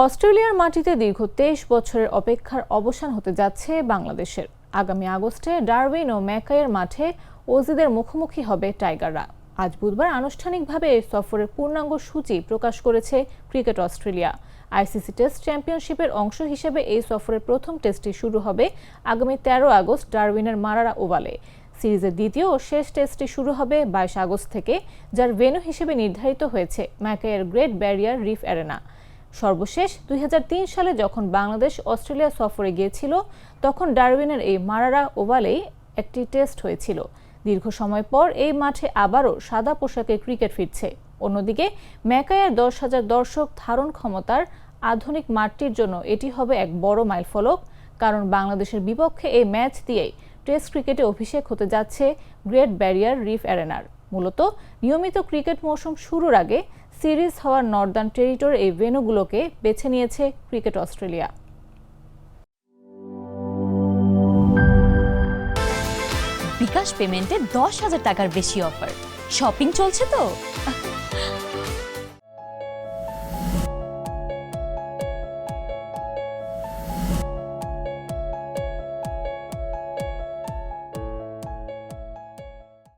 অস্ট্রেলিয়ার মাটিতে দীর্ঘ ২৩ বছরের অপেক্ষার অবসান হতে যাচ্ছে বাংলাদেশের। আগামী আগস্টে ডারউইন ও ম্যাকাইয়ের মাঠে অজিদের মুখোমুখি হবে টাইগাররা। আজ বুধবার আনুষ্ঠানিকভাবে এই সফরের পূর্ণাঙ্গ সূচি প্রকাশ করেছে ক্রিকেট অস্ট্রেলিয়া। আইসিসি টেস্ট চ্যাম্পিয়নশিপের অংশ হিসেবে এই সফরের প্রথম টেস্টটি শুরু হবে আগামী ১৩ আগস্ট ডারউইনের মারারা ওভালে। সিরিজের দ্বিতীয় ও শেষ টেস্টটি শুরু হবে ২২ আগস্ট থেকে, যার ভেন্যু হিসেবে নির্ধারিত হয়েছে ম্যাকাইয়ের গ্রেট ব্যারিয়ার রিফ অ্যারেনা। সর্বশেষ ২০০৩ সালে যখন বাংলাদেশ অস্ট্রেলিয়া সফরে গিয়েছিল, তখন ডারউইনের এই মারারা ওভালেই একটি টেস্ট হয়েছিল। দীর্ঘ সময় পর এই মাঠে আবারও সাদা পোশাকে ক্রিকেট ফিরছে। অন্যদিকে ম্যাকাইয়ের ১০,০০০ দর্শক ধারণ ক্ষমতার আধুনিক মাঠটির জন্য এটি হবে এক বড় মাইলফলক, কারণ বাংলাদেশের বিপক্ষে এই ম্যাচ দিয়েই টেস্ট ক্রিকেটে অভিষেক হতে যাচ্ছে গ্রেট ব্যারিয়ার রিফ অ্যারেনার। মূলত নিয়মিত ক্রিকেট মৌসুম শুরুর আগে সিরিজ হওয়ার নর্দার্ন টেরিটরি এই ভেন্যুগুলোকে বেছে নিয়েছে ক্রিকেট অস্ট্রেলিয়া। বিকাশ পেমেন্টে ১০,০০০ টাকার বেশি অফার। শপিং চলছে তো।